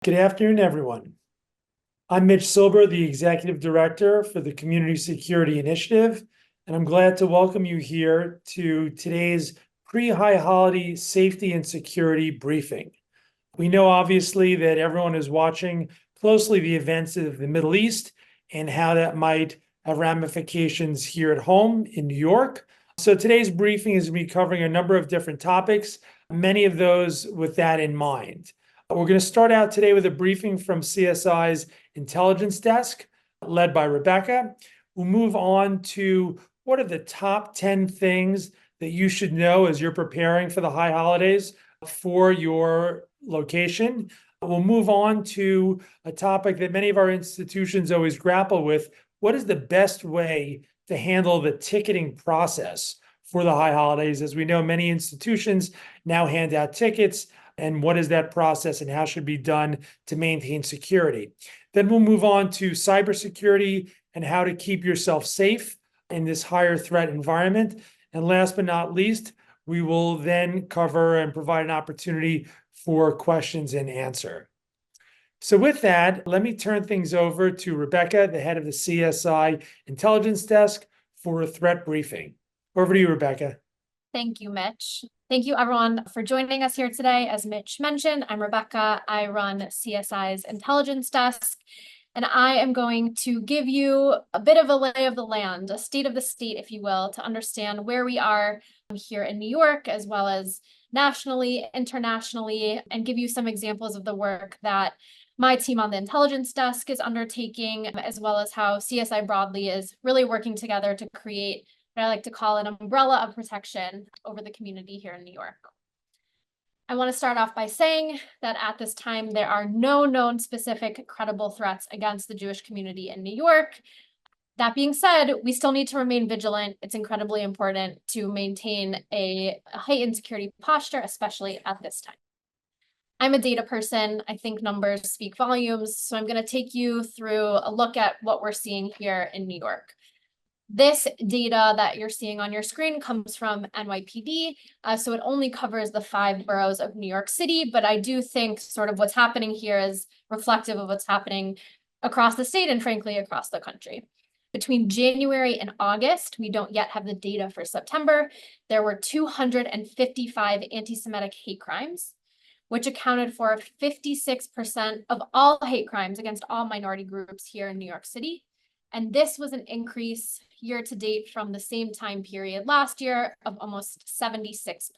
Good afternoon, everyone. I'm Mitch Silber, the Executive Director for the Community Security Initiative, and I'm glad to welcome you here to today's pre-high holiday safety and security briefing. We know obviously that everyone is watching closely the events of the Middle East and how that might have ramifications here at home in New York. So today's briefing is going to be covering a number of different topics, many of those with that in mind. We're going to start out today with a briefing from CSI's intelligence desk, led by Rebecca. We'll move on to what are the top 10 things that you should know as you're preparing for the high holidays for your location. We'll move on to a topic that many of our institutions always grapple with. What is the best way to handle the ticketing process for the high holidays? As we know, many institutions now hand out tickets, and what is that process and how should be done to maintain security. Then we'll move on to cybersecurity and how to keep yourself safe in this higher threat environment. And last but not least, we will then cover and provide an opportunity for questions and answer. So with that, let me turn things over to Rebecca, the head of the CSI Intelligence Desk, for a threat briefing. Over to you, Rebecca. Thank you, Mitch. Thank you, everyone, for joining us here today. As Mitch mentioned, I'm Rebecca. I run CSI's Intelligence Desk, and I am going to give you a bit of a lay of the land, a state of the state, if you will, to understand where we are here in New York, as well as nationally, internationally, and give you some examples of the work that my team on the Intelligence Desk is undertaking, as well as how CSI broadly is really working together to create what I like to call an umbrella of protection over the community here in New York. I want to start off by saying that at this time, there are no known specific credible threats against the Jewish community in New York. That being said, we still need to remain vigilant. It's incredibly important to maintain a heightened security posture, especially at this time. I'm a data person. I think numbers speak volumes. So I'm going to take you through a look at what we're seeing here in New York. This data that you're seeing on your screen comes from NYPD, so it only covers the 5 boroughs of New York City, but I do think sort of what's happening here is reflective of what's happening across the state and frankly across the country. Between January and August, we don't yet have the data for September, there were 255 anti-Semitic hate crimes, which accounted for 56% of all hate crimes against all minority groups here in New York City. And this was an increase year to date from the same time period last year of almost 76%.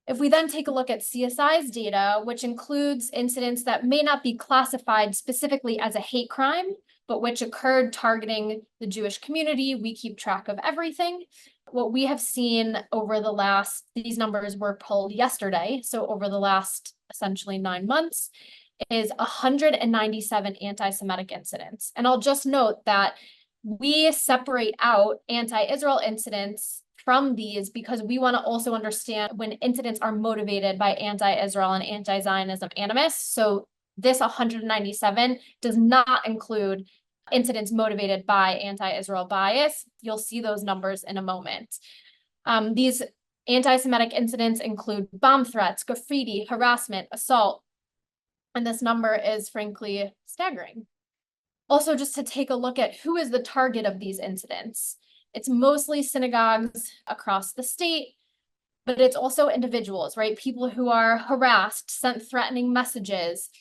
If we then take a look at CSI's data, which includes incidents that may not be classified specifically as a hate crime, but which occurred targeting the Jewish community, we keep track of everything. What we have seen over the last, these numbers were pulled yesterday, so over the last essentially 9 months, is 197 anti-Semitic incidents. And I'll just note that we separate out anti-Israel incidents from these because we want to also understand when incidents are motivated by anti-Israel and anti-Zionism animus. So this 197 does not include incidents motivated by anti-Israel bias. You'll see those numbers in a moment. These anti-Semitic incidents include bomb threats, graffiti, harassment, assault, and this number is frankly staggering. Also, just to take a look at who is the target of these incidents. It's mostly synagogues across the state, but it's also individuals, right? People who are harassed, sent threatening messages.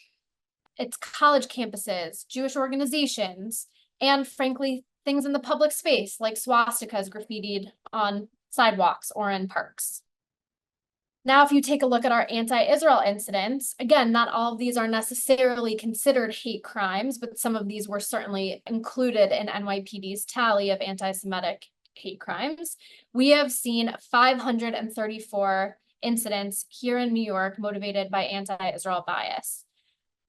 It's college campuses, Jewish organizations, and frankly, things in the public space like swastikas graffitied on sidewalks or in parks. Now, if you take a look at our anti-Israel incidents, again, not all of these are necessarily considered hate crimes, but some of these were certainly included in NYPD's tally of anti-Semitic hate crimes. We have seen 534 incidents here in New York motivated by anti-Israel bias.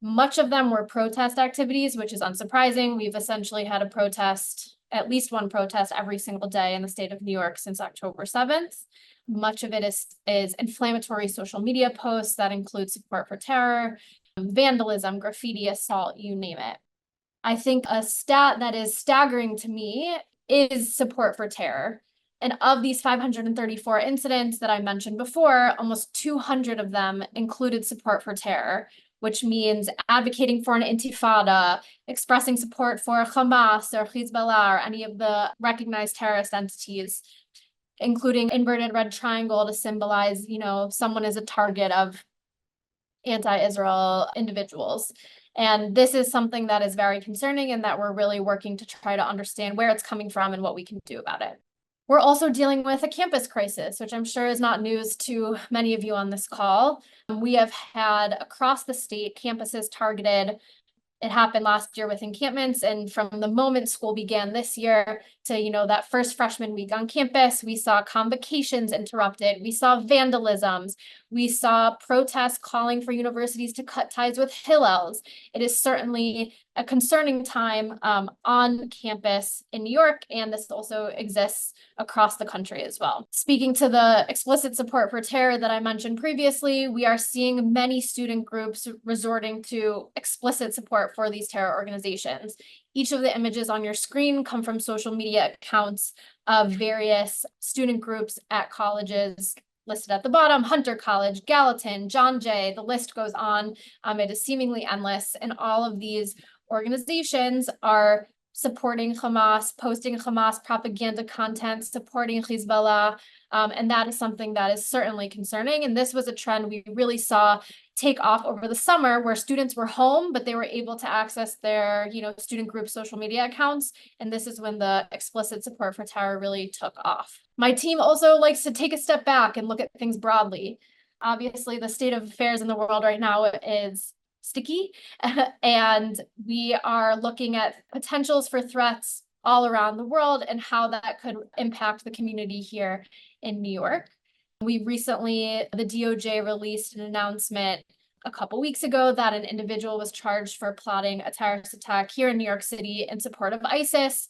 Much of them were protest activities, which is unsurprising. We've essentially had a protest, at least one protest every single day in the state of New York since October 7th. Much of it is inflammatory social media posts that include support for terror, vandalism, graffiti, assault, you name it. I think a stat that is staggering to me is support for terror. And of these 534 incidents that I mentioned before, almost 200 of them included support for terror, which means advocating for an intifada, expressing support for Hamas or Hezbollah or any of the recognized terrorist entities, including inverted red triangle to symbolize, someone is a target of anti-Israel individuals. And this is something that is very concerning and that we're really working to try to understand where it's coming from and what we can do about it. We're also dealing with a campus crisis, which I'm sure is not news to many of you on this call. We have had across the state campuses targeted. It happened last year with encampments, and from the moment school began this year to, that first freshman week on campus, we saw convocations interrupted, we saw vandalisms, we saw protests calling for universities to cut ties with Hillels. It is certainly a concerning time on campus in New York, and this also exists across the country as well. Speaking to the explicit support for terror that I mentioned previously, we are seeing many student groups resorting to explicit support for these terror organizations. Each of the images on your screen come from social media accounts of various student groups at colleges listed at the bottom: Hunter College, Gallatin, John Jay, the list goes on. It is seemingly endless, and all of these organizations are supporting Hamas, posting Hamas propaganda content, supporting Hezbollah, and that is something that is certainly concerning. And this was a trend we really saw take off over the summer, where students were home, but they were able to access their, student group social media accounts. And this is when the explicit support for terror really took off. My team also likes to take a step back and look at things broadly. Obviously, the state of affairs in the world right now is sticky, and we are looking at potentials for threats all around the world and how that could impact the community here in New York. We recently, the DOJ released an announcement a couple weeks ago that an individual was charged for plotting a terrorist attack here in New York City in support of ISIS.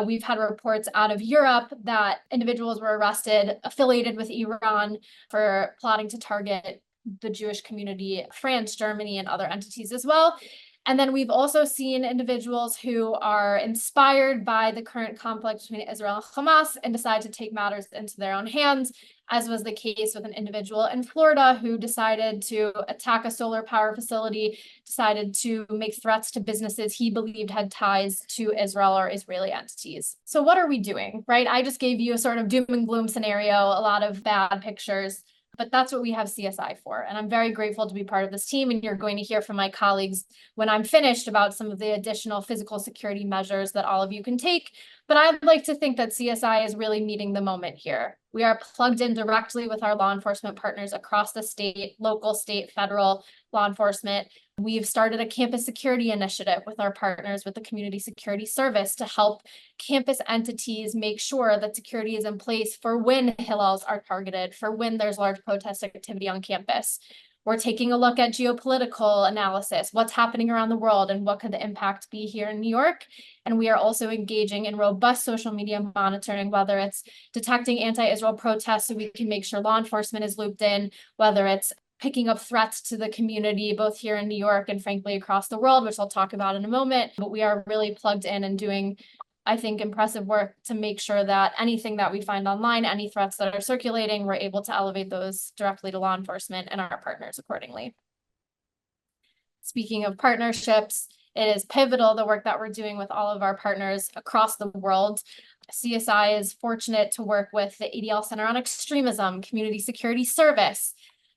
We've had reports out of Europe that individuals were arrested affiliated with Iran for plotting to target the Jewish community, France, Germany, and other entities as well. And then we've also seen individuals who are inspired by the current conflict between Israel and Hamas and decide to take matters into their own hands, as was the case with an individual in Florida who decided to attack a solar power facility, decided to make threats to businesses he believed had ties to Israel or Israeli entities. So what are we doing, right? I just gave you a sort of doom and gloom scenario, a lot of bad pictures. But that's what we have CSI for. And I'm very grateful to be part of this team. And you're going to hear from my colleagues when I'm finished about some of the additional physical security measures that all of you can take. But I'd like to think that CSI is really meeting the moment here. We are plugged in directly with our law enforcement partners across the state, local, state, federal law enforcement. We've started a campus security initiative with our partners with the Community Security Service to help campus entities make sure that security is in place for when Hillels are targeted, for when there's large protest activity on campus. We're taking a look at geopolitical analysis, what's happening around the world and what could the impact be here in New York. And we are also engaging in robust social media monitoring, whether it's detecting anti-Israel protests so we can make sure law enforcement is looped in, whether it's picking up threats to the community, both here in New York and frankly across the world, which I'll talk about in a moment. But we are really plugged in and doing, I think, impressive work to make sure that anything that we find online, any threats that are circulating, we're able to elevate those directly to law enforcement and our partners accordingly. Speaking of partnerships, it is pivotal, the work that we're doing with all of our partners across the world. CSI is fortunate to work with the ADL Center on Extremism, Community Security Service,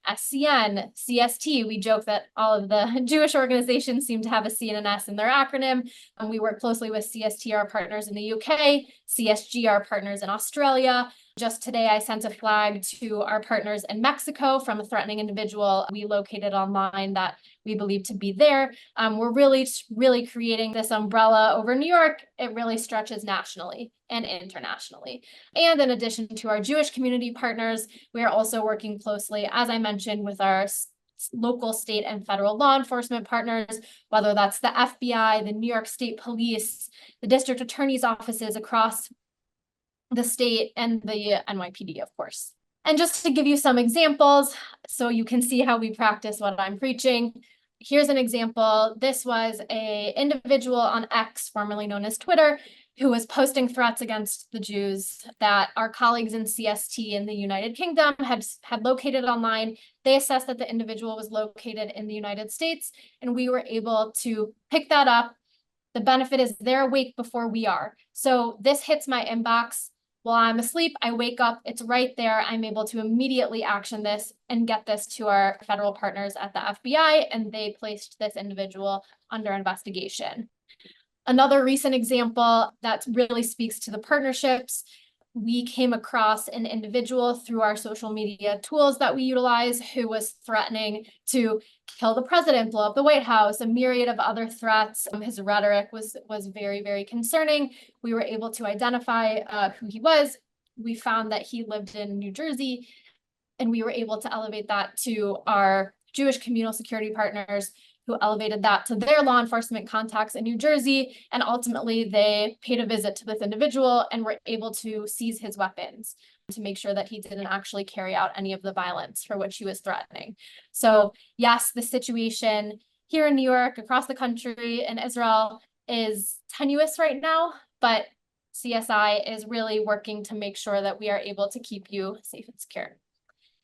SCN, CST. We joke that all of the Jewish organizations seem to have a C and an S in their acronym. And we work closely with CST, our partners in the UK, CSG, our partners in Australia. Just today, I sent a flag to our partners in Mexico from a threatening individual we located online that we believe to be there. We're really creating this umbrella over New York. It really stretches nationally and internationally. And in addition to our Jewish community partners, we are also working closely, as I mentioned, with our local, state, and federal law enforcement partners, whether that's the FBI, the New York State Police, the district attorney's offices across the state, and the NYPD, of course. And just to give you some examples, so you can see how we practice what I'm preaching. Here's an example. This was an individual on X, formerly known as Twitter, who was posting threats against the Jews that our colleagues in CST in the United Kingdom had located online. They assessed that the individual was located in the United States, and we were able to pick that up. The benefit is they're awake before we are. So this hits my inbox while I'm asleep. I wake up, it's right there. I'm able to immediately action this and get this to our federal partners at the FBI, and they placed this individual under investigation. Another recent example that really speaks to the partnerships, we came across an individual through our social media tools that we utilize who was threatening to kill the president, blow up the White House, a myriad of other threats. His rhetoric was very, very concerning. We were able to identify who he was. We found that he lived in New Jersey, and we were able to elevate that to our Jewish communal security partners, who elevated that to their law enforcement contacts in New Jersey. And ultimately, they paid a visit to this individual and were able to seize his weapons to make sure that he didn't actually carry out any of the violence for which he was threatening. So yes, the situation here in New York, across the country, in Israel is tenuous right now, but CSI is really working to make sure that we are able to keep you safe and secure.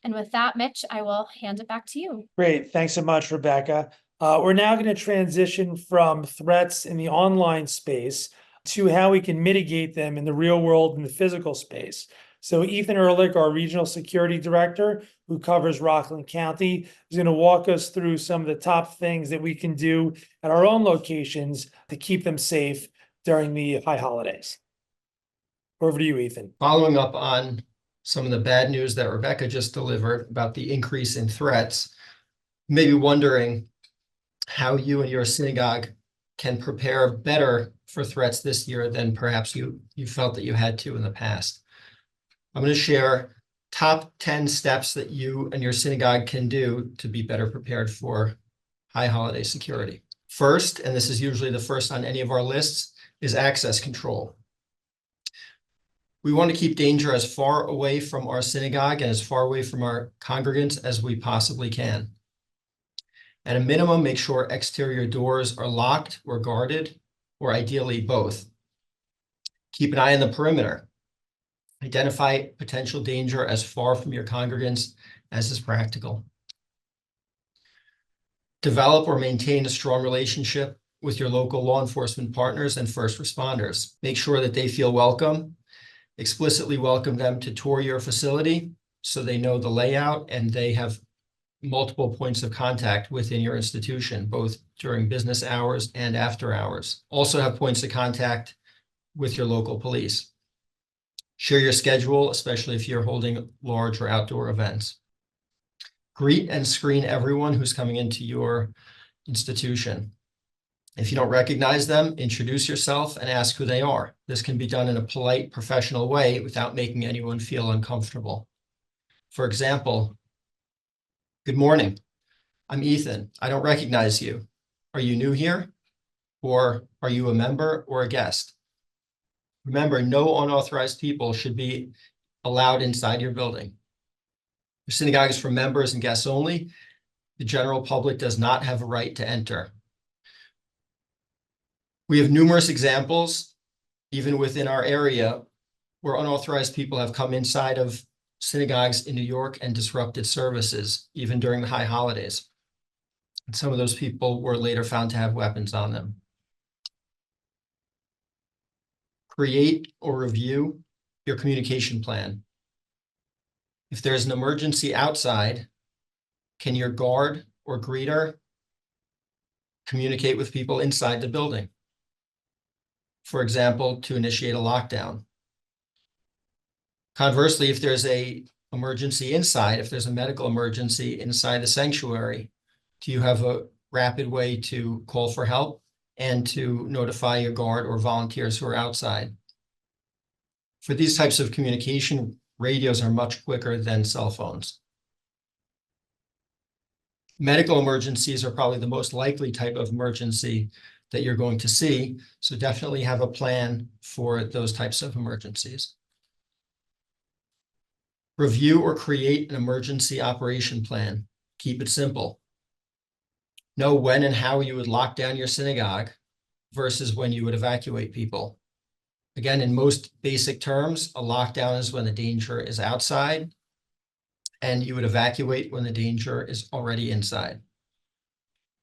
And with that, Mitch, I will hand it back to you. Great. Thanks so much, Rebecca. We're now going to transition from threats in the online space to how we can mitigate them in the real world and the physical space. So Ethan Ehrlich, our regional security director, who covers Rockland County, is going to walk us through some of the top things that we can do at our own locations to keep them safe during the high holidays. Over to you, Ethan. Following up on some of the bad news that Rebecca just delivered about the increase in threats, maybe wondering how you and your synagogue can prepare better for threats this year than perhaps you felt that you had to in the past. I'm going to share top 10 steps that you and your synagogue can do to be better prepared for high holiday security. First, and this is usually the first on any of our lists, is access control. We want to keep danger as far away from our synagogue and as far away from our congregants as we possibly can. At a minimum, make sure exterior doors are locked or guarded, or ideally both. Keep an eye on the perimeter. Identify potential danger as far from your congregants as is practical. Develop or maintain a strong relationship with your local law enforcement partners and first responders. Make sure that they feel welcome. Explicitly welcome them to tour your facility so they know the layout and they have multiple points of contact within your institution, both during business hours and after hours. Also have points of contact with your local police. Share your schedule, especially if you're holding large or outdoor events. Greet and screen everyone who's coming into your institution. If you don't recognize them, introduce yourself and ask who they are. This can be done in a polite, professional way without making anyone feel uncomfortable. For example, good morning. I'm Ethan. I don't recognize you. Are you new here? Or are you a member or a guest? Remember, no unauthorized people should be allowed inside your building. Your synagogue is for members and guests only. The general public does not have a right to enter. We have numerous examples, even within our area, where unauthorized people have come inside of synagogues in New York and disrupted services, even during the high holidays. And some of those people were later found to have weapons on them. Create or review your communication plan. If there's an emergency outside, can your guard or greeter communicate with people inside the building? For example, to initiate a lockdown. Conversely, if there's an emergency inside, if there's a medical emergency inside the sanctuary, do you have a rapid way to call for help and to notify your guard or volunteers who are outside? For these types of communication, radios are much quicker than cell phones. Medical emergencies are probably the most likely type of emergency that you're going to see, so definitely have a plan for those types of emergencies. Review or create an emergency operation plan. Keep it simple. Know when and how you would lock down your synagogue versus when you would evacuate people. Again, in most basic terms, a lockdown is when the danger is outside, and you would evacuate when the danger is already inside.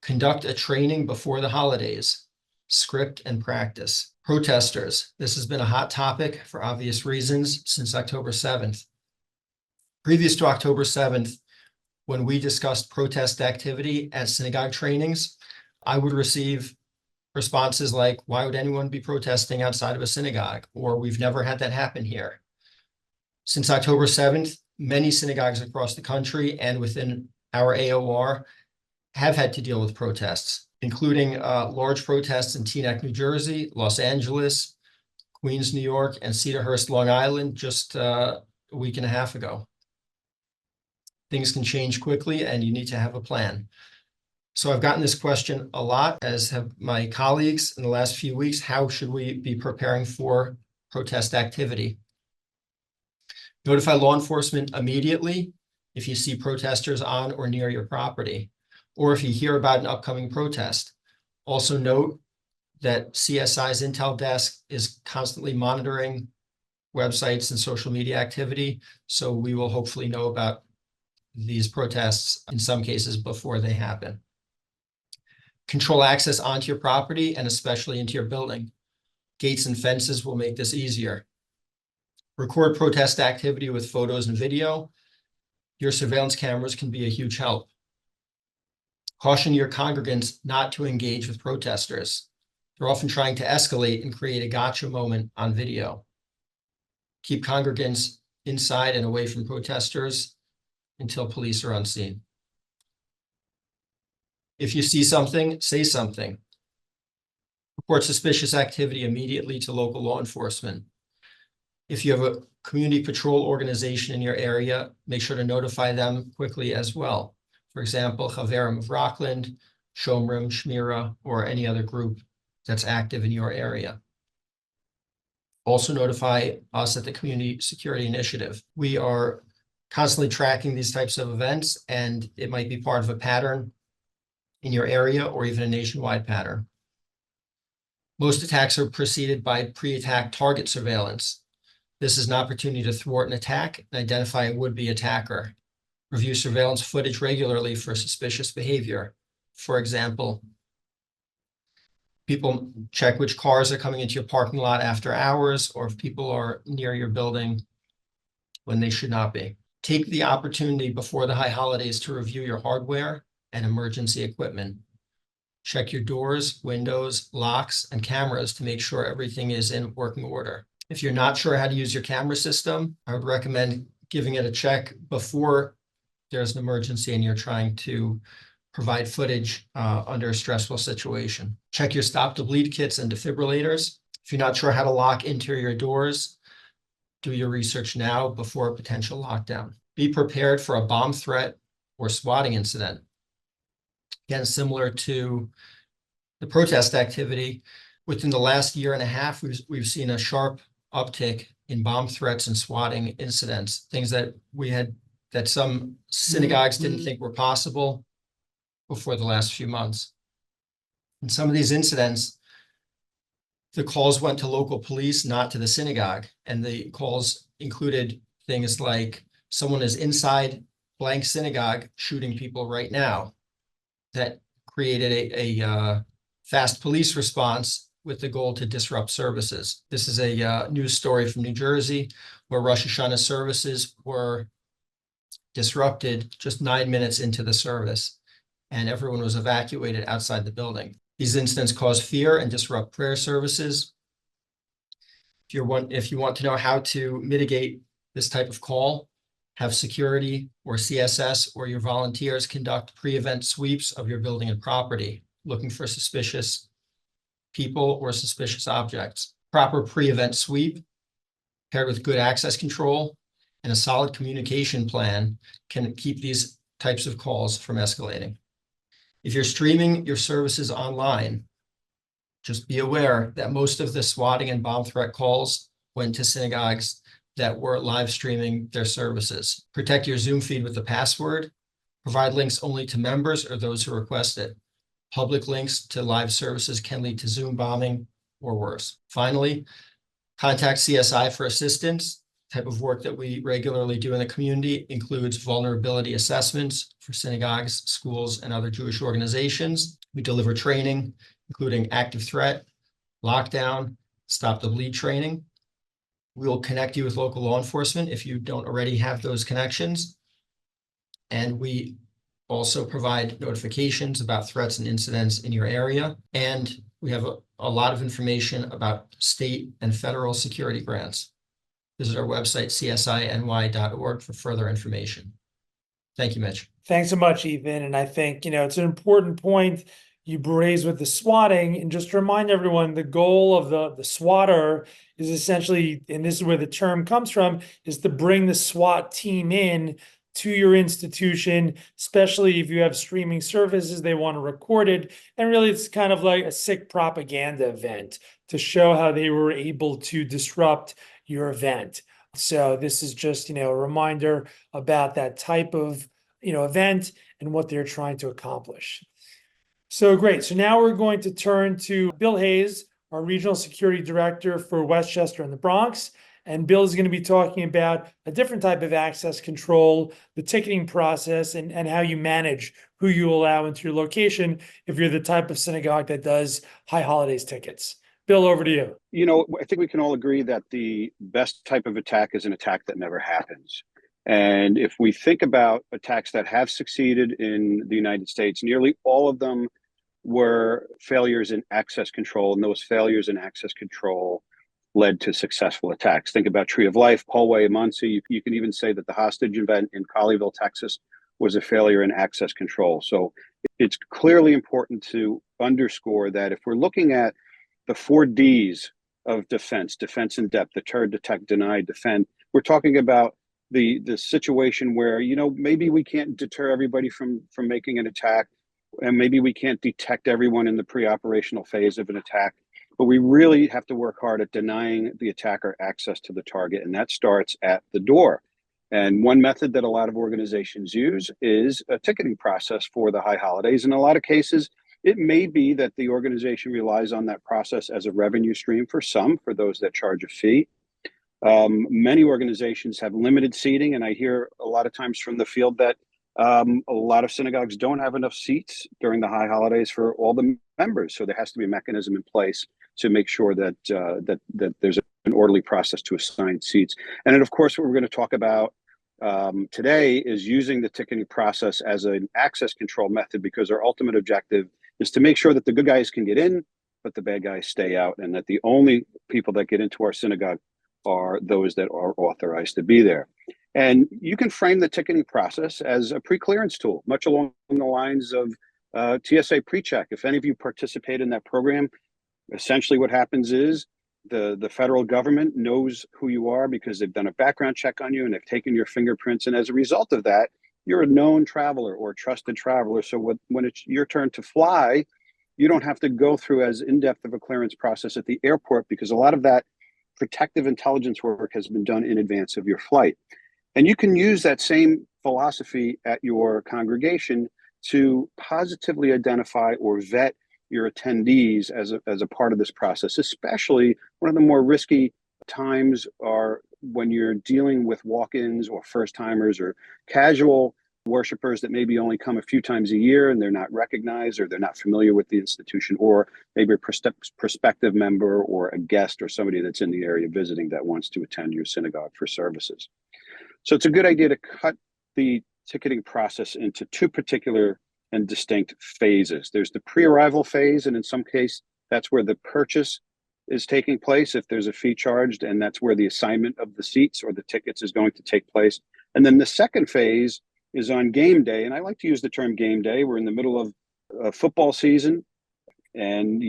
Conduct a training before the holidays, script and practice. Protesters, this has been a hot topic for obvious reasons since October 7th. Previous to October 7th, when we discussed protest activity at synagogue trainings, I would receive responses like, why would anyone be protesting outside of a synagogue? Or we've never had that happen here. Since October 7th, many synagogues across the country and within our AOR have had to deal with protests, including large protests in Teaneck, New Jersey, Los Angeles, Queens, New York, and Cedarhurst, Long Island, just a week and a half ago. Things can change quickly and you need to have a plan. So I've gotten this question a lot, as have my colleagues in the last few weeks. How should we be preparing for protest activity? Notify law enforcement immediately if you see protesters on or near your property, or if you hear about an upcoming protest. Also note that CSI's Intel desk is constantly monitoring websites and social media activity, so we will hopefully know about these protests in some cases before they happen. Control access onto your property and especially into your building. Gates and fences will make this easier. Record protest activity with photos and video. Your surveillance cameras can be a huge help. Caution your congregants not to engage with protesters. They're often trying to escalate and create a gotcha moment on video. Keep congregants inside and away from protesters until police are on scene. If you see something, say something. Report suspicious activity immediately to local law enforcement. If you have a community patrol organization in your area, make sure to notify them quickly as well. For example, Chaverim of Rockland, Shomrim, Shmira, or any other group that's active in your area. Also notify us at the Community Security Initiative. We are constantly tracking these types of events, and it might be part of a pattern in your area or even a nationwide pattern. Most attacks are preceded by pre-attack target surveillance. This is an opportunity to thwart an attack and identify a would-be attacker. Review surveillance footage regularly for suspicious behavior. For example, people check which cars are coming into your parking lot after hours, or if people are near your building when they should not be. Take the opportunity before the high holidays to review your hardware and emergency equipment. Check your doors, windows, locks, and cameras to make sure everything is in working order. If you're not sure how to use your camera system, I would recommend giving it a check before there's an emergency and you're trying to provide footage under a stressful situation. Check your stop to bleed kits and defibrillators. If you're not sure how to lock interior doors, do your research now before a potential lockdown. Be prepared for a bomb threat or swatting incident. Again, similar to the protest activity, within the last year and a half, we've seen a sharp uptick in bomb threats and swatting incidents, things that some synagogues didn't think were possible before the last few months. In some of these incidents, the calls went to local police, not to the synagogue. And the calls included things like, someone is inside blank synagogue shooting people right now. That created a fast police response with the goal to disrupt services. This is a news story from New Jersey where Rosh Hashanah services were disrupted just 9 minutes into the service, and everyone was evacuated outside the building. These incidents cause fear and disrupt prayer services. If you want to know how to mitigate this type of call, have security or CSS or your volunteers conduct pre-event sweeps of your building and property, looking for suspicious people or suspicious objects. Proper pre-event sweep paired with good access control and a solid communication plan can keep these types of calls from escalating. If you're streaming your services online, just be aware that most of the swatting and bomb threat calls went to synagogues that were live streaming their services. Protect your Zoom feed with a password. Provide links only to members or those who request it. Public links to live services can lead to Zoom bombing or worse. Finally, Contact CSI for assistance. Type of work that we regularly do in the community includes vulnerability assessments for synagogues, schools, and other Jewish organizations. We deliver training, including active threat, lockdown, stop the bleed training. We will connect you with local law enforcement if you don't already have those connections. And we also provide notifications about threats and incidents in your area. And we have a lot of information about state and federal security grants. Visit our website, CSI-NY.org, for further information. Thank you, Mitch. Thanks so much, Ethan. And I think, it's an important point you raised with the swatting. And just to remind everyone, the goal of the swatter is essentially, and this is where the term comes from, is to bring the SWAT team in to your institution, especially if you have streaming services, they want to record it. And really, it's kind of like a sick propaganda event to show how they were able to disrupt your event. So this is just, a reminder about that type of, event and what they're trying to accomplish. So great. So now we're going to turn to Bill Hayes, our Regional Security Director for Westchester and the Bronx. And Bill is going to be talking about a different type of access control, the ticketing process, and how you manage who you allow into your location if you're the type of synagogue that does high holidays tickets. Bill, over to you. I think we can all agree that the best type of attack is an attack that never happens. And if we think about attacks that have succeeded in the United States, nearly all of them were failures in access control, and those failures in access control led to successful attacks. Think about Tree of Life, Polway, Muncie. You can even say that the hostage event in Colleyville, Texas, was a failure in access control. So it's clearly important to underscore that if we're looking at the 4 Ds of defense in depth, deter, detect, deny, defend, we're talking about the situation where, maybe we can't deter everybody from making an attack, and maybe we can't detect everyone in the pre-operational phase of an attack. But we really have to work hard at denying the attacker access to the target, and that starts at the door. And one method that a lot of organizations use is a ticketing process for the high holidays. In a lot of cases, it may be that the organization relies on that process as a revenue stream for those that charge a fee. Many organizations have limited seating, and I hear a lot of times from the field that a lot of synagogues don't have enough seats during the high holidays for all the members. So there has to be a mechanism in place to make sure that that there's an orderly process to assign seats. And then, of course, what we're going to talk about today is using the ticketing process as an access control method, because our ultimate objective is to make sure that the good guys can get in, but the bad guys stay out, and that the only people that get into our synagogue are those that are authorized to be there. And you can frame the ticketing process as a pre-clearance tool, much along the lines of TSA PreCheck. If any of you participate in that program, essentially what happens is the federal government knows who you are because they've done a background check on you and they've taken your fingerprints. And as a result of that, you're a known traveler or a trusted traveler. So when it's your turn to fly, you don't have to go through as in-depth of a clearance process at the airport, because a lot of that protective intelligence work has been done in advance of your flight. And you can use that same philosophy at your congregation to positively identify or vet your attendees as a part of this process. Especially one of the more risky times are when you're dealing with walk-ins or first-timers or casual worshipers that maybe only come a few times a year and they're not recognized or they're not familiar with the institution, or maybe a prospective member or a guest or somebody that's in the area visiting that wants to attend your synagogue for services. So it's a good idea to cut the ticketing process into 2 particular and distinct phases. There's the pre-arrival phase, and in some case, that's where the purchase is taking place if there's a fee charged, and that's where the assignment of the seats or the tickets is going to take place. And then the second phase is on game day, and I like to use the term game day. We're in the middle of football season, and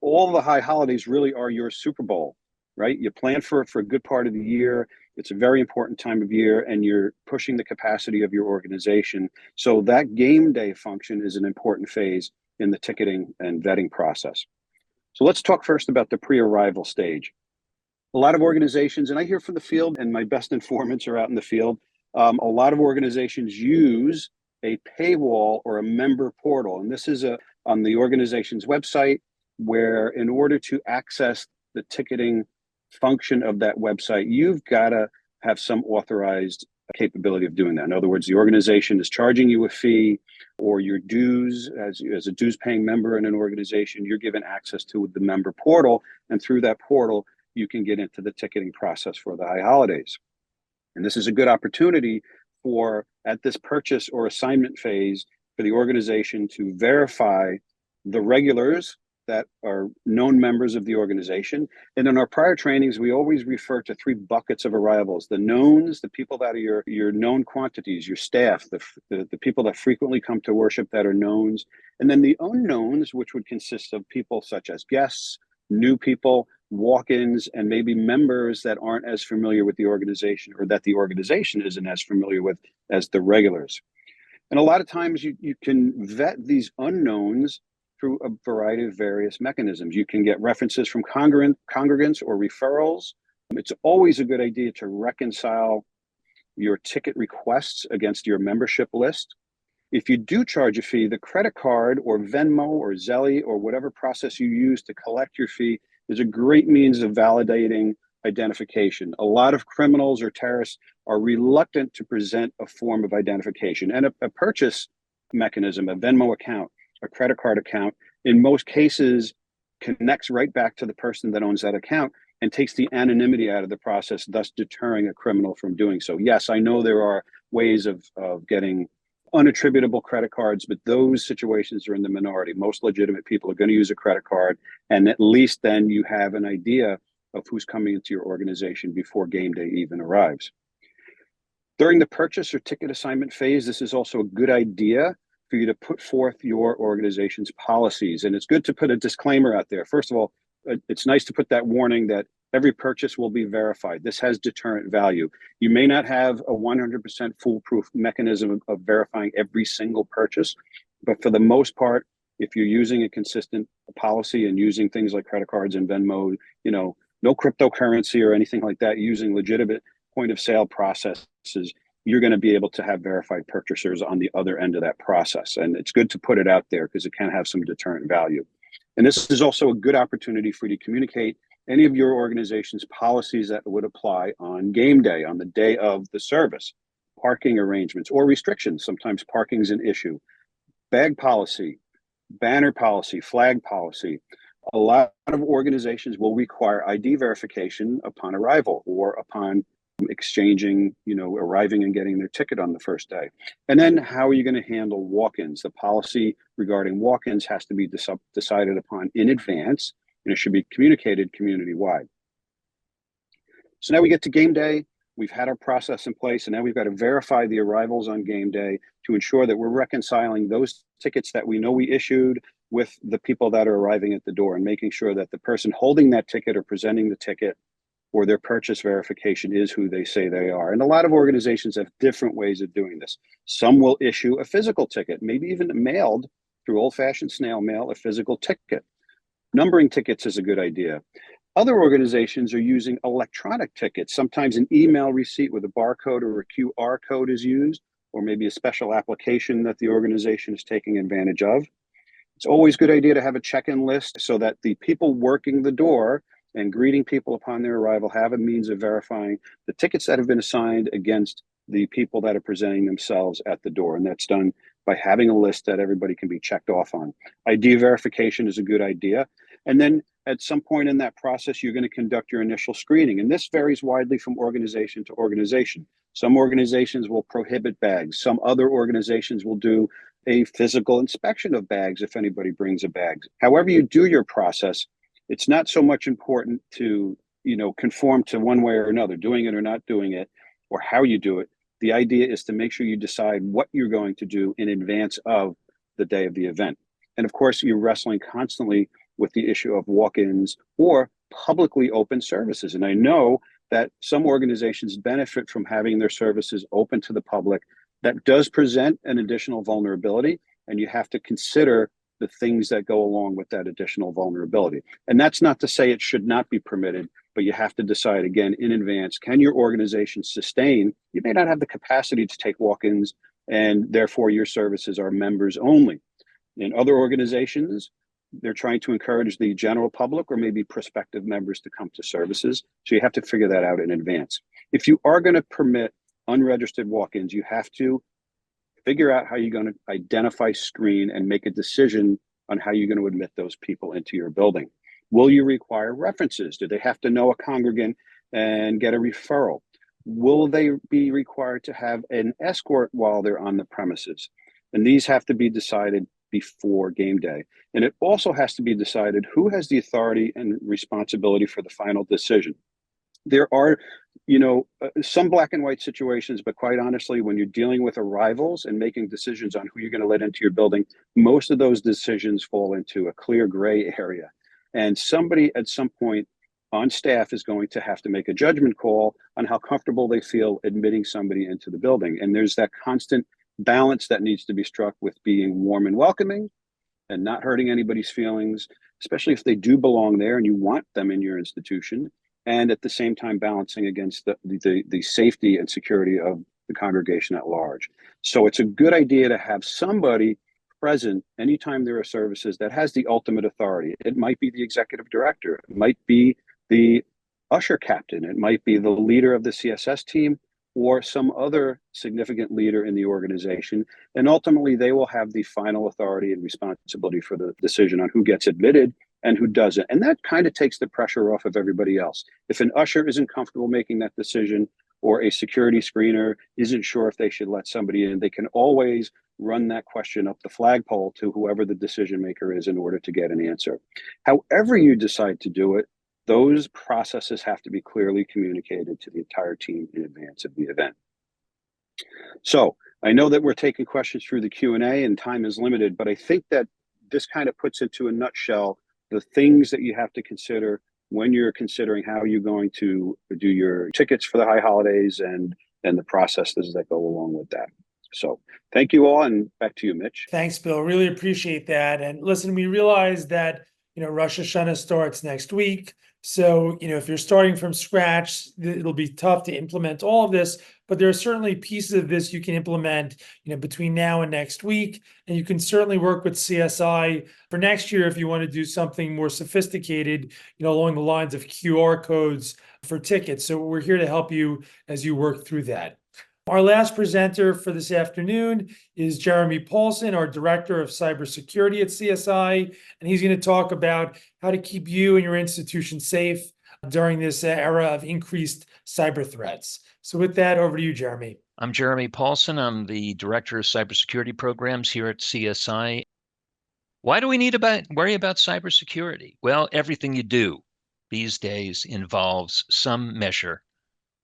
all the high holidays really are your Super Bowl, right? You plan for a good part of the year. It's a very important time of year, and you're pushing the capacity of your organization. So that game day function is an important phase in the ticketing and vetting process. So let's talk first about the pre-arrival stage. A lot of organizations, and I hear from the field, and my best informants are out in the field, a lot of organizations use a paywall or a member portal. And this is on the organization's website, where in order to access the ticketing function of that website, you've got to have some authorized capability of doing that. In other words, the organization is charging you a fee, or your dues as a dues paying member in an organization, you're given access to the member portal. And through that portal, you can get into the ticketing process for the high holidays. And this is a good opportunity for, at this purchase or assignment phase, for the organization to verify the regulars that are known members of the organization. And in our prior trainings, we always refer to 3 buckets of arrivals: the knowns, the people that are your known quantities, your staff, the people that frequently come to worship that are knowns, and then the unknowns, which would consist of people such as guests, new people, walk-ins, and maybe members that aren't as familiar with the organization, or that the organization isn't as familiar with as the regulars. And a lot of times you can vet these unknowns through a variety of various mechanisms. You can get references from congregants or referrals. It's always a good idea to reconcile your ticket requests against your membership list. If you do charge a fee, the credit card or Venmo or Zelle or whatever process you use to collect your fee is a great means of validating identification. A lot of criminals or terrorists are reluctant to present a form of identification, and a purchase mechanism, a Venmo account, a credit card account, in most cases connects right back to the person that owns that account and takes the anonymity out of the process, thus deterring a criminal from doing so. Yes, I know there are ways of getting unattributable credit cards, but those situations are in the minority. Most legitimate people are going to use a credit card, and at least then you have an idea of who's coming into your organization before game day even arrives. During the purchase or ticket assignment phase, this is also a good idea for you to put forth your organization's policies. And it's good to put a disclaimer out there. First of all, it's nice to put that warning that every purchase will be verified. This has deterrent value. You may not have a 100% foolproof mechanism of verifying every single purchase, but for the most part, if you're using a consistent policy and using things like credit cards and Venmo, no cryptocurrency or anything like that, using legitimate point of sale processes, you're going to be able to have verified purchasers on the other end of that process. And it's good to put it out there because it can have some deterrent value. And this is also a good opportunity for you to communicate any of your organization's policies that would apply on game day, on the day of the service, parking arrangements or restrictions. Sometimes parking is an issue. Bag policy, banner policy, flag policy. A lot of organizations will require ID verification upon arrival or upon exchanging, arriving and getting their ticket on the first day. And then how are you going to handle walk-ins? The policy regarding walk-ins has to be decided upon in advance, and it should be communicated community-wide. So now we get to game day. We've had our process in place, and now we've got to verify the arrivals on game day to ensure that we're reconciling those tickets that we know we issued with the people that are arriving at the door, and making sure that the person holding that ticket or presenting the ticket or their purchase verification is who they say they are. And a lot of organizations have different ways of doing this. Some will issue a physical ticket, maybe even mailed through old-fashioned snail mail, a physical ticket. Numbering tickets is a good idea. Other organizations are using electronic tickets. Sometimes an email receipt with a barcode or a QR code is used, or maybe a special application that the organization is taking advantage of. It's always a good idea to have a check-in list so that the people working the door and greeting people upon their arrival have a means of verifying the tickets that have been assigned against the people that are presenting themselves at the door. And that's done by having a list that everybody can be checked off on. ID verification is a good idea. And then at some point in that process, you're going to conduct your initial screening. And this varies widely from organization to organization. Some organizations will prohibit bags. Some other organizations will do a physical inspection of bags if anybody brings a bag. However you do your process, it's not so much important to, conform to one way or another, doing it or not doing it, or how you do it. The idea is to make sure you decide what you're going to do in advance of the day of the event. And of course, you're wrestling constantly with the issue of walk-ins or publicly open services. And I know that some organizations benefit from having their services open to the public. That does present an additional vulnerability, and you have to consider the things that go along with that additional vulnerability. And that's not to say it should not be permitted, but you have to decide again in advance, can your organization sustain? You may not have the capacity to take walk-ins, and therefore your services are members only. In other organizations, they're trying to encourage the general public or maybe prospective members to come to services. So you have to figure that out in advance. If you are going to permit unregistered walk-ins, you have to figure out how you're going to identify, screen, and make a decision on how you're going to admit those people into your building. Will you require references? Do they have to know a congregant and get a referral? Will they be required to have an escort while they're on the premises? And these have to be decided before game day. And it also has to be decided who has the authority and responsibility for the final decision. There are, some black and white situations, but quite honestly, when you're dealing with arrivals and making decisions on who you're going to let into your building, most of those decisions fall into a clear gray area. And somebody at some point on staff is going to have to make a judgment call on how comfortable they feel admitting somebody into the building. And there's that constant balance that needs to be struck with being warm and welcoming and not hurting anybody's feelings, especially if they do belong there and you want them in your institution, and at the same time balancing against the safety and security of the congregation at large. So it's a good idea to have somebody present anytime there are services that has the ultimate authority. It might be the executive director, it might be the usher captain, it might be the leader of the CSS team, or some other significant leader in the organization. And ultimately, they will have the final authority and responsibility for the decision on who gets admitted and who doesn't. And that kind of takes the pressure off of everybody else. If an usher isn't comfortable making that decision, or a security screener isn't sure if they should let somebody in, they can always run that question up the flagpole to whoever the decision maker is in order to get an answer. However you decide to do it, those processes have to be clearly communicated to the entire team in advance of the event. So I know that we're taking questions through the Q&A and time is limited, but I think that this kind of puts into a nutshell the things that you have to consider when you're considering how you're going to do your tickets for the high holidays and the processes that go along with that. So thank you all, and back to you, Mitch. Thanks, Bill. Really appreciate that. And listen, we realize that, Rosh Hashanah starts next week. So, if you're starting from scratch, it'll be tough to implement all of this, but there are certainly pieces of this you can implement, between now and next week. And you can certainly work with CSI for next year if you want to do something more sophisticated, along the lines of QR codes for tickets. So we're here to help you as you work through that. Our last presenter for this afternoon is Jeremy Paulson, our Director of Cybersecurity at CSI, and he's going to talk about how to keep you and your institution safe during this era of increased cyber threats. So with that, over to you, Jeremy. I'm Jeremy Paulson. I'm the Director of Cybersecurity Programs here at CSI. Why do we need to worry about cybersecurity? Well, everything you do these days involves some measure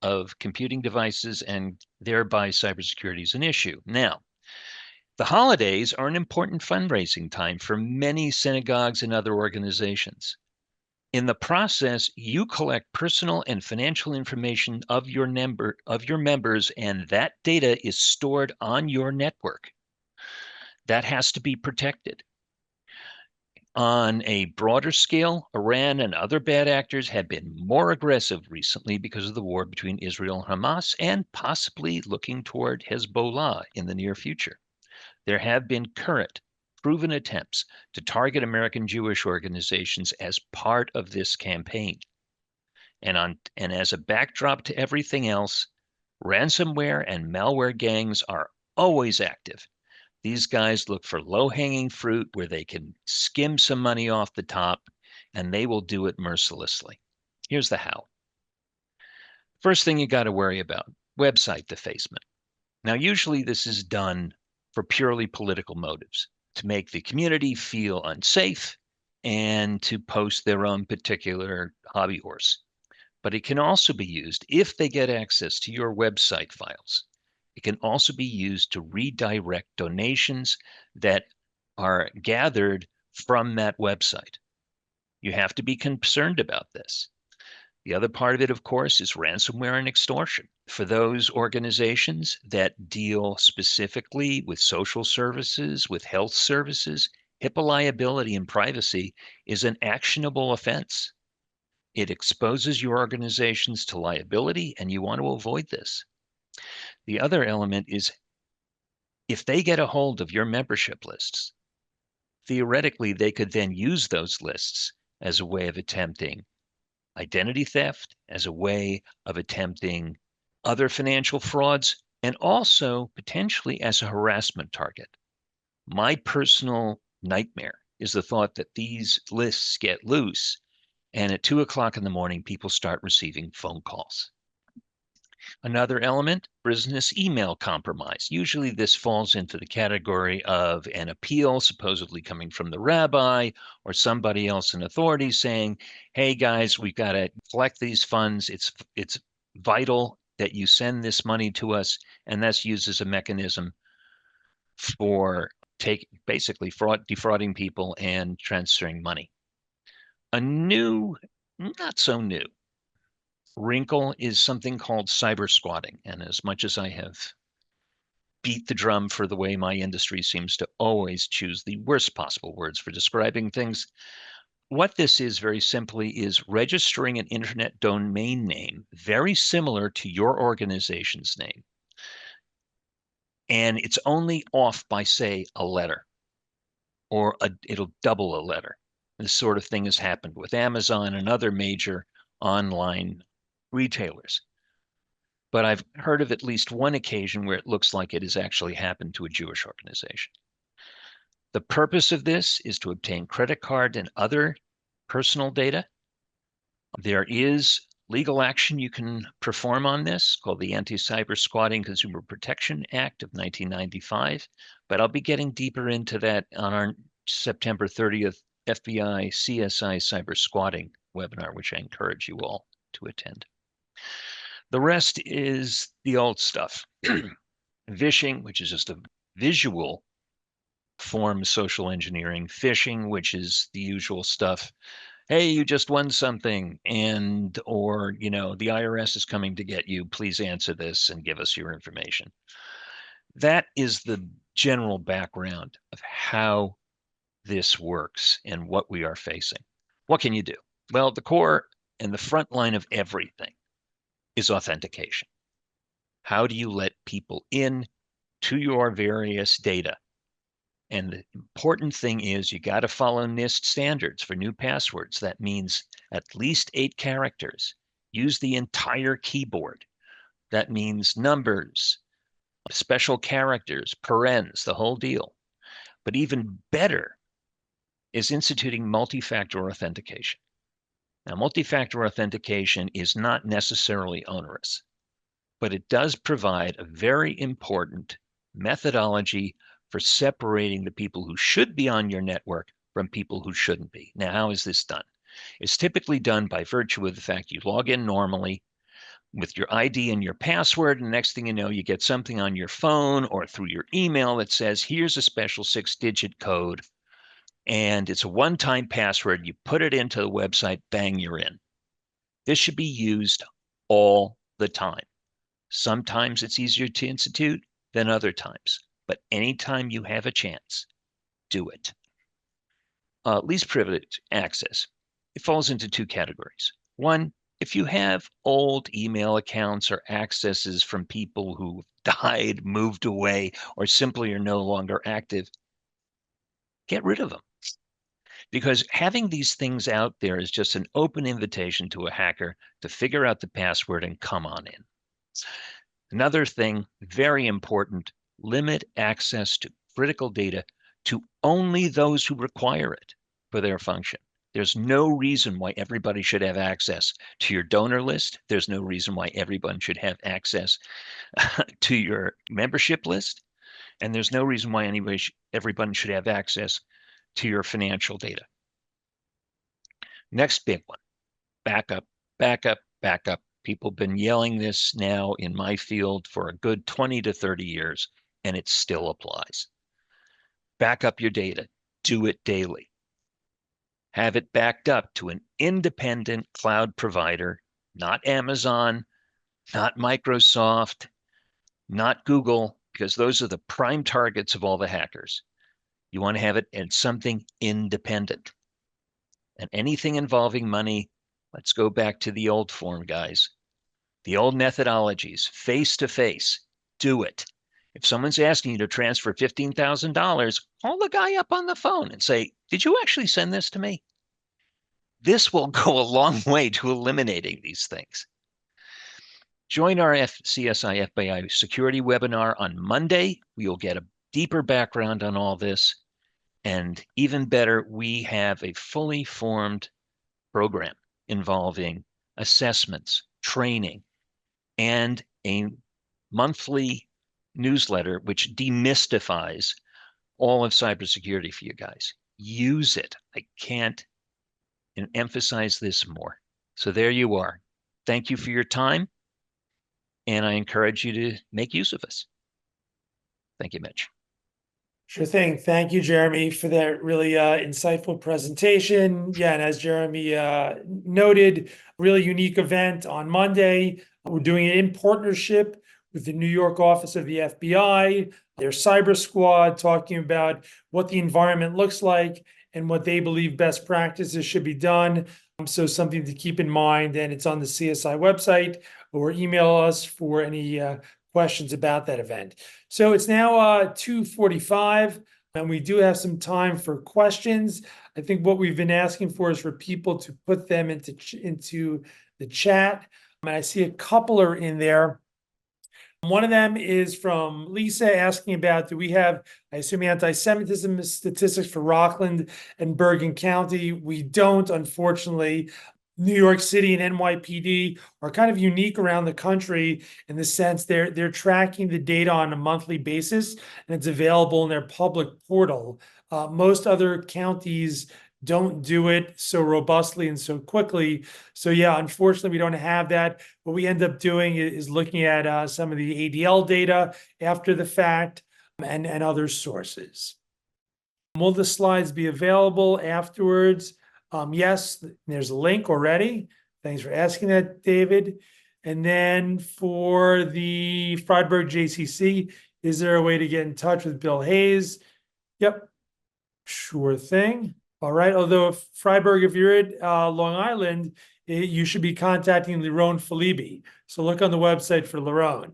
of computing devices, and thereby cybersecurity is an issue. Now, the holidays are an important fundraising time for many synagogues and other organizations. In the process, you collect personal and financial information of your members, and that data is stored on your network. That has to be protected. On a broader scale, Iran and other bad actors have been more aggressive recently because of the war between Israel and Hamas, and possibly looking toward Hezbollah in the near future. There have been current, proven attempts to target American Jewish organizations as part of this campaign. And as a backdrop to everything else, ransomware and malware gangs are always active. These guys look for low-hanging fruit where they can skim some money off the top, and they will do it mercilessly. Here's the how. First thing you got to worry about, website defacement. Now, usually this is done for purely political motives, to make the community feel unsafe and to post their own particular hobby horse. But it can also be used if they get access to your website files. It can also be used to redirect donations that are gathered from that website. You have to be concerned about this. The other part of it, of course, is ransomware and extortion. For those organizations that deal specifically with social services, with health services, HIPAA liability and privacy is an actionable offense. It exposes your organizations to liability, and you want to avoid this. The other element is if they get a hold of your membership lists, theoretically, they could then use those lists as a way of attempting identity theft, as a way of attempting other financial frauds, and also potentially as a harassment target. My personal nightmare is the thought that these lists get loose and at 2 o'clock in the morning, people start receiving phone calls. Another element, business email compromise. Usually this falls into the category of an appeal supposedly coming from the rabbi or somebody else in authority saying, hey guys, we've got to collect these funds. It's vital that you send this money to us. And that's used as a mechanism for basically defrauding people and transferring money. A new, not so new, wrinkle is something called cyber squatting. And as much as I have beat the drum for the way my industry seems to always choose the worst possible words for describing things, what this is very simply is registering an internet domain name very similar to your organization's name. And it's only off by, say, a letter, or it'll double a letter. This sort of thing has happened with Amazon and other major online retailers. But I've heard of at least one occasion where it looks like it has actually happened to a Jewish organization. The purpose of this is to obtain credit card and other personal data. There is legal action you can perform on this called the Anti-Cyber Squatting Consumer Protection Act of 1995, but I'll be getting deeper into that on our September 30th FBI CSI Cyber Squatting webinar, which I encourage you all to attend. The rest is the old stuff. Vishing, which is just a visual form of social engineering. Phishing, which is the usual stuff. Hey, you just won something, or the IRS is coming to get you. Please answer this and give us your information. That is the general background of how this works and what we are facing. What can you do? Well, the core and the front line of everything is authentication. How do you let people in to your various data? And the important thing is you got to follow NIST standards for new passwords. That means at least 8 characters. Use the entire keyboard. That means numbers, special characters, parens, the whole deal. But even better is instituting multi-factor authentication. Now, multi-factor authentication is not necessarily onerous, but it does provide a very important methodology for separating the people who should be on your network from people who shouldn't be. Now, how is this done? It's typically done by virtue of the fact you log in normally with your ID and your password, and the next thing you know, you get something on your phone or through your email that says, here's a special 6-digit code, and it's a one-time password. You put it into the website, bang, you're in. This should be used all the time. Sometimes it's easier to institute than other times, but anytime you have a chance, do it. Least privilege access. It falls into 2 categories. One, if you have old email accounts or accesses from people who died, moved away, or simply are no longer active, get rid of them. Because having these things out there is just an open invitation to a hacker to figure out the password and come on in. Another thing, very important, limit access to critical data to only those who require it for their function. There's no reason why everybody should have access to your donor list. There's no reason why everyone should have access to your membership list. And there's no reason why everyone should have access to your financial data. Next big one, backup, backup, backup. People have been yelling this now in my field for a good 20 to 30 years, and it still applies. Back up your data. Do it daily. Have it backed up to an independent cloud provider, not Amazon, not Microsoft, not Google, because those are the prime targets of all the hackers. You want to have it in something independent. And anything involving money, let's go back to the old form, guys. The old methodologies, face-to-face, do it. If someone's asking you to transfer $15,000, call the guy up on the phone and say, did you actually send this to me? This will go a long way to eliminating these things. Join our CSI FBI security webinar on Monday. We will get a deeper background on all this. And even better, we have a fully formed program involving assessments, training, and a monthly newsletter which demystifies all of cybersecurity for you guys. Use it. I can't emphasize this more. So there you are. Thank you for your time, and I encourage you to make use of us. Thank you, Mitch. Sure thing. Thank you, Jeremy, for that really insightful presentation. Yeah, and as Jeremy noted, really unique event on Monday. We're doing it in partnership with the New York office of the FBI, their cyber squad, talking about what the environment looks like and what they believe best practices should be done. So something to keep in mind, and it's on the CSI website, or email us for any questions about that event. So it's now 2:45, and we do have some time for questions. I think what we've been asking for is for people to put them into the chat. And I see a couple are in there. One of them is from Lisa asking about, do we have, I assume, anti-Semitism statistics for Rockland and Bergen County? We don't, unfortunately. New York City and NYPD are kind of unique around the country in the sense they're tracking the data on a monthly basis, and it's available in their public portal. Most other counties don't do it so robustly and so quickly. So yeah, unfortunately, we don't have that. What we end up doing is looking at some of the ADL data after the fact and other sources. Will the slides be available afterwards? Yes, there's a link already. Thanks for asking that, David. And then for the Freiburg JCC, is there a way to get in touch with Bill Hayes? Yep, sure thing. All right, although Freiburg, if you're at Long Island, you should be contacting Lerone Felibi. So look on the website for Lerone.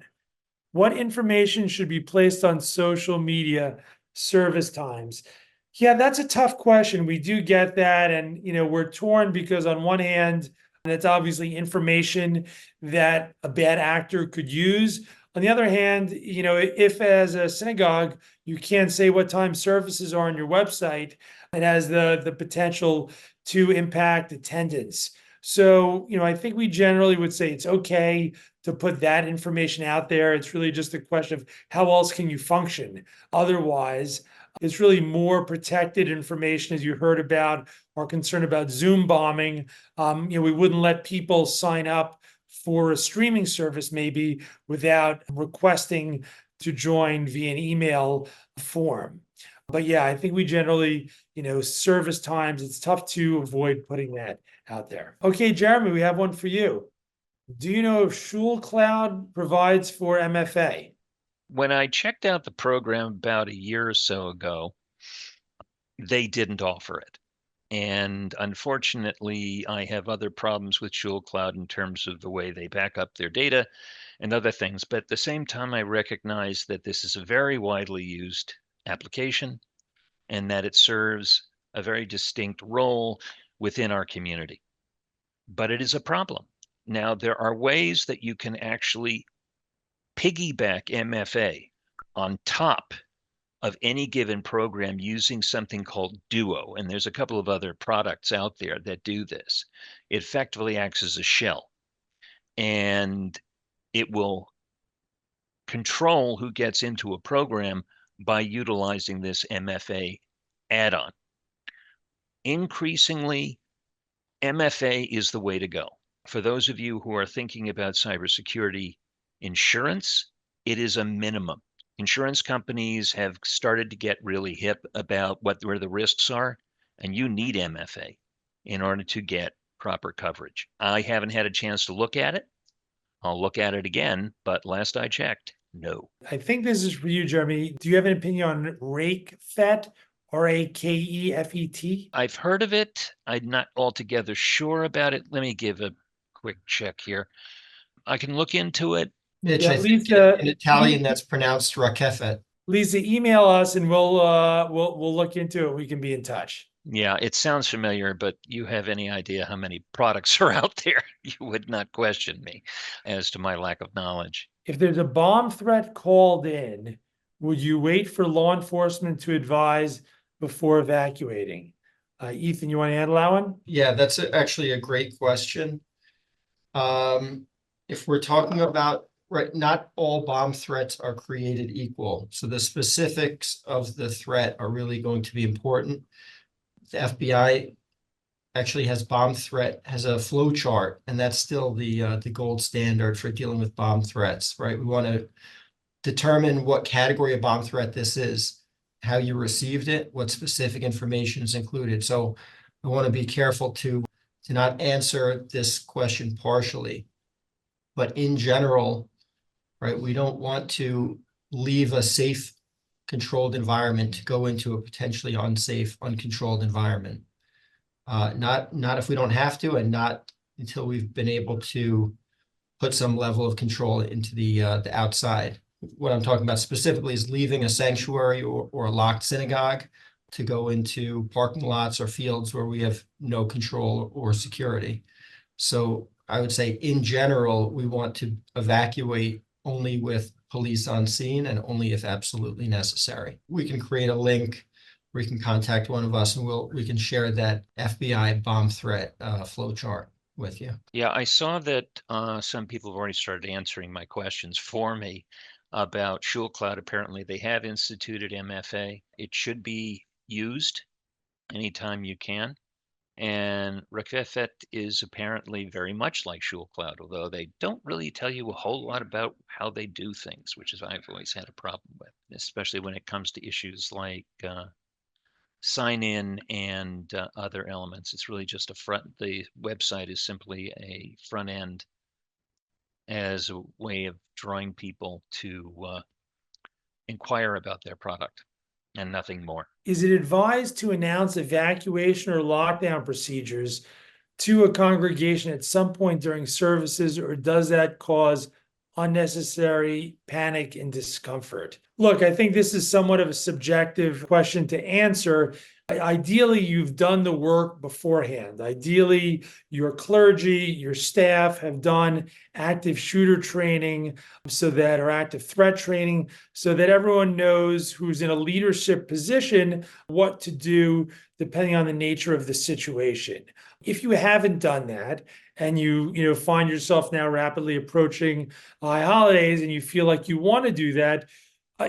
What information should be placed on social media service times? Yeah, that's a tough question. We do get that. And, we're torn because on one hand, it's obviously information that a bad actor could use. On the other hand, if as a synagogue, you can't say what time services are on your website, it has the potential to impact attendance. So, I think we generally would say it's okay to put that information out there. It's really just a question of how else can you function otherwise. It's really more protected information, as you heard about, or concerned about Zoom bombing. We wouldn't let people sign up for a streaming service maybe without requesting to join via an email form. But yeah, I think we generally, service times, it's tough to avoid putting that out there. Okay, Jeremy, we have one for you. Do you know if SchulCloud provides for MFA? When I checked out the program about a year or so ago, they didn't offer it. And unfortunately, I have other problems with SchulCloud in terms of the way they back up their data and other things. But at the same time, I recognize that this is a very widely used application and that it serves a very distinct role within our community. But it is a problem. Now, there are ways that you can actually piggyback MFA on top of any given program using something called Duo. And there's a couple of other products out there that do this. It effectively acts as a shell, and it will control who gets into a program by utilizing this MFA add-on. Increasingly, MFA is the way to go. For those of you who are thinking about cybersecurity insurance, it is a minimum. Insurance companies have started to get really hip about where the risks are, and you need MFA in order to get proper coverage. I haven't had a chance to look at it. I'll look at it again, but last I checked, no. I think this is for you, Jeremy. Do you have an opinion on RakeFet, RAKEFET? I've heard of it. I'm not altogether sure about it. Let me give a quick check here. I can look into it. Mitch, Yeah, I think Lisa- in Italian that's pronounced rakefet. Lisa, email us and we'll look into it. We can be in touch. Yeah, it sounds familiar, but you have any idea how many products are out there? You would not question me as to my lack of knowledge. If there's a bomb threat called in, would you wait for law enforcement to advise before evacuating? Ethan, you want to handle that one? Yeah, that's actually a great question. If we're talking about, right, not all bomb threats are created equal. So the specifics of the threat are really going to be important. The FBI actually has a flow chart, and that's still the gold standard for dealing with bomb threats, right? We want to determine what category of bomb threat this is, how you received it, what specific information is included. So I want to be careful to not answer this question partially. But in general, right, we don't want to leave a safe, controlled environment to go into a potentially unsafe, uncontrolled environment. Not if we don't have to, and not until we've been able to put some level of control into the outside. What I'm talking about specifically is leaving a sanctuary or a locked synagogue to go into parking lots or fields where we have no control or security. So I would say in general, we want to evacuate only with police on scene and only if absolutely necessary. We can create a link where you can contact one of us and we can share that FBI bomb threat flow chart with you. Yeah, I saw that some people have already started answering my questions for me about ShulCloud. Apparently, they have instituted MFA. It should be used anytime you can. And Rakefet is apparently very much like ShulCloud, although they don't really tell you a whole lot about how they do things, which is I've always had a problem with, especially when it comes to issues like sign in and other elements. It's really just the website is simply a front end as a way of drawing people to inquire about their product and nothing more. Is it advised to announce evacuation or lockdown procedures to a congregation at some point during services, or does that cause unnecessary panic and discomfort? Look, I think this is somewhat of a subjective question to answer. Ideally, you've done the work beforehand. Ideally, your clergy, your staff have done active shooter training or active threat training so that everyone knows who's in a leadership position what to do depending on the nature of the situation. If you haven't done that and you find yourself now rapidly approaching high holidays and you feel like you want to do that,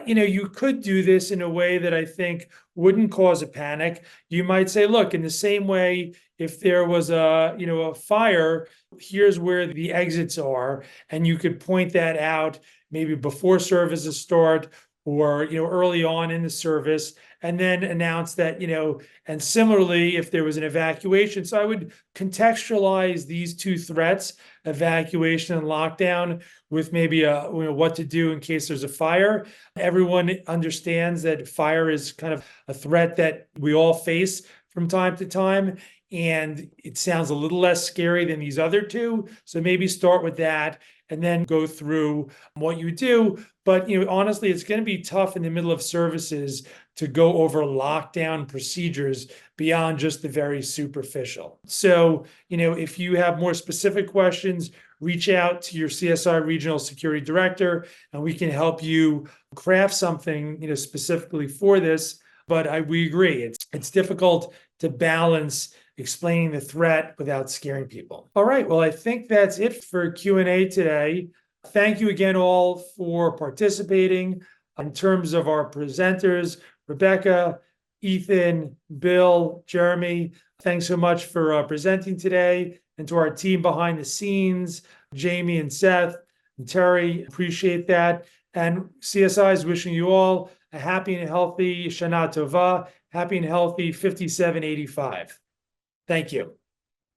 you could do this in a way that I think wouldn't cause a panic. You might say, look, in the same way, if there was a fire, here's where the exits are, and you could point that out maybe before services start or early on in the service, and then announce that, and similarly, if there was an evacuation. So I would contextualize these two threats, evacuation and lockdown, with maybe what to do in case there's a fire. Everyone understands that fire is kind of a threat that we all face from time to time, and it sounds a little less scary than these other two. So maybe start with that and then go through what you do. But honestly, it's going to be tough in the middle of services to go over lockdown procedures beyond just the very superficial. So, if you have more specific questions, reach out to your CSI regional security director, and we can help you craft something, specifically for this. But we agree, it's difficult to balance explaining the threat without scaring people. All right, well, I think that's it for Q&A today. Thank you again all for participating. In terms of our presenters, Rebecca, Ethan, Bill, Jeremy, thanks so much for presenting today. And to our team behind the scenes, Jamie and Seth and Terry, appreciate that. And CSI is wishing you all a happy and healthy Shana Tova, happy and healthy 5785. Thank you.